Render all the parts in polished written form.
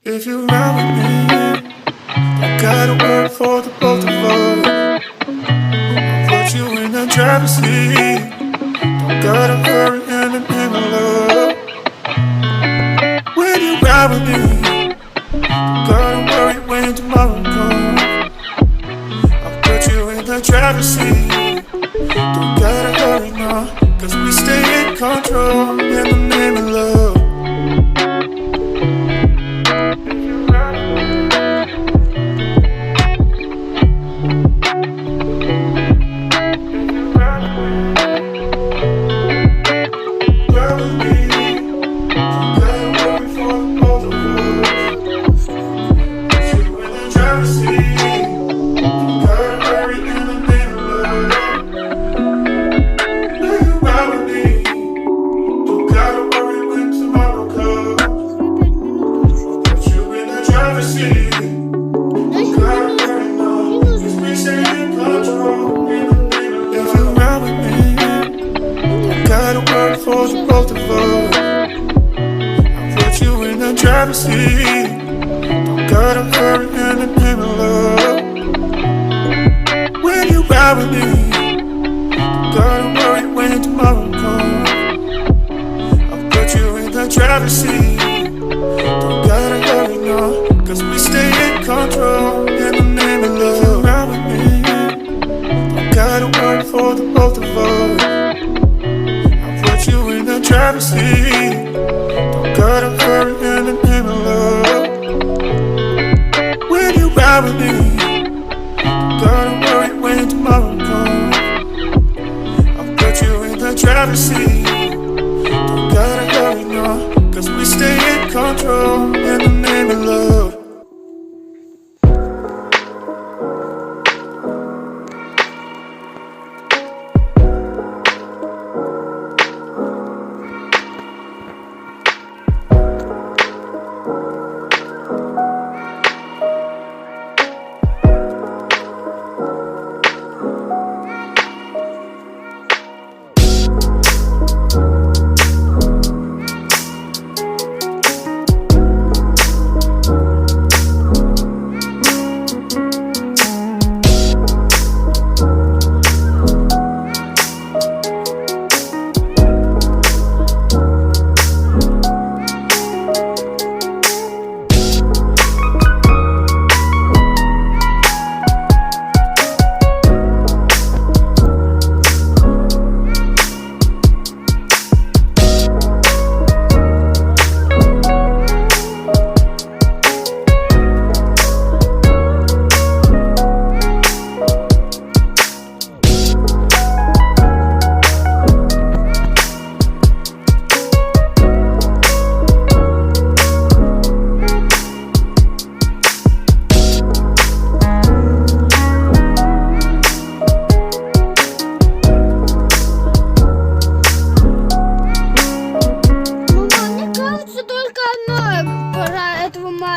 If you ride with me, don't gotta work for the both of us. I'll put you in the driver's seat. Don't gotta hurry in the name of love. When you ride with me, don't gotta worry when tomorrow comes. I'll put you in the driver's seat. Don't gotta hurry now, cause we stay in control in the name of love. For the both of us, I'll put you in the driver's seat. Don't gotta hurry in the name of love. When you ride with me, don't gotta worry when tomorrow comes. I'll put you in the driver's seat. Don't gotta hurry now, cause we stay in control in the name of love. Ride with me, don't gotta worry for the both of us. You in the driver's seat. Don't gotta hurry in the name of love. When you ride with me, don't gotta worry when tomorrow comes. I'll put you in the driver's seat. Don't gotta hurry now, cause we stay in control in the name of love.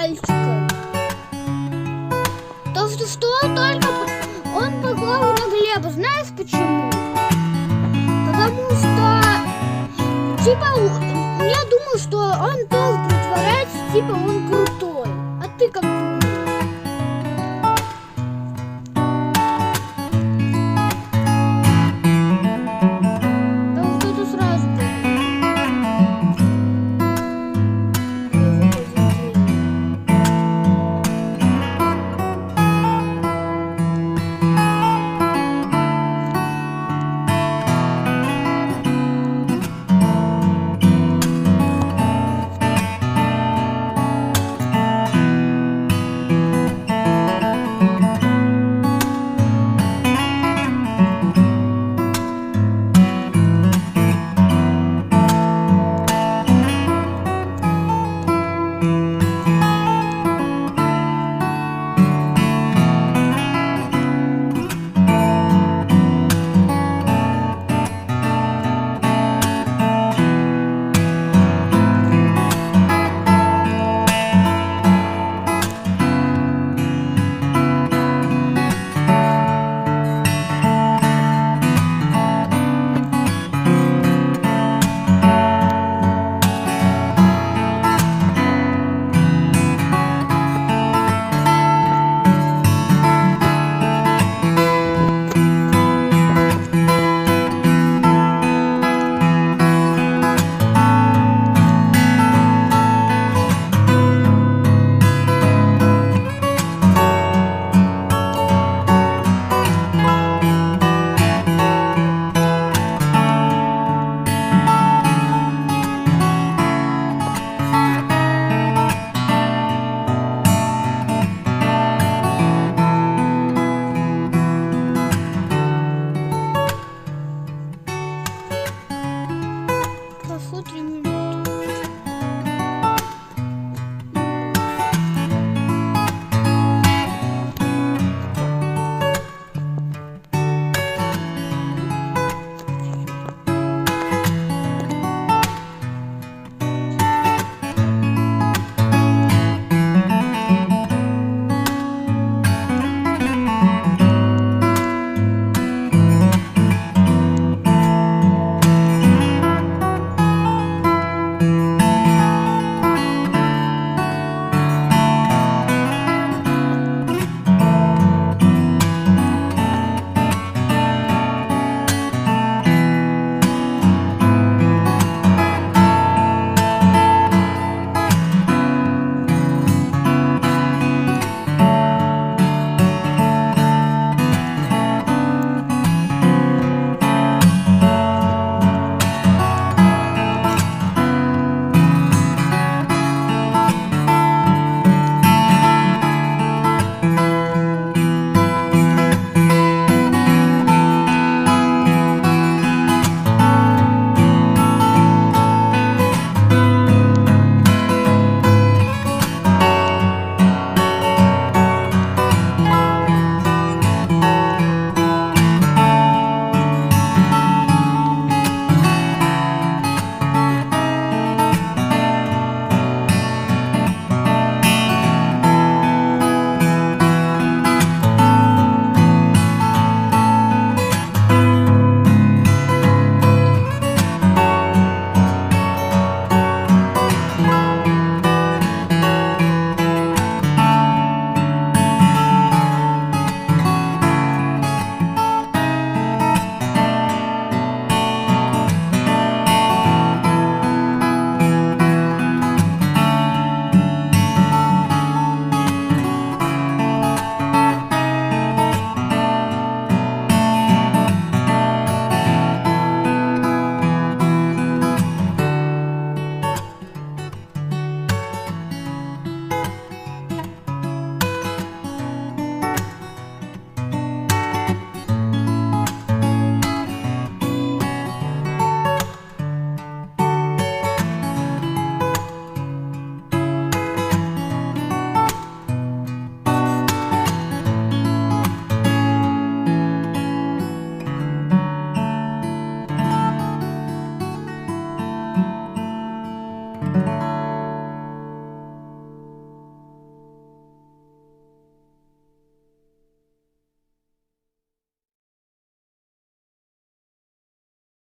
мальчика. То, что только он похож на Глеба. Знаешь почему? Потому что, типа, я думаю, что он тоже притворяется, типа, он крутой. А ты как думаешь?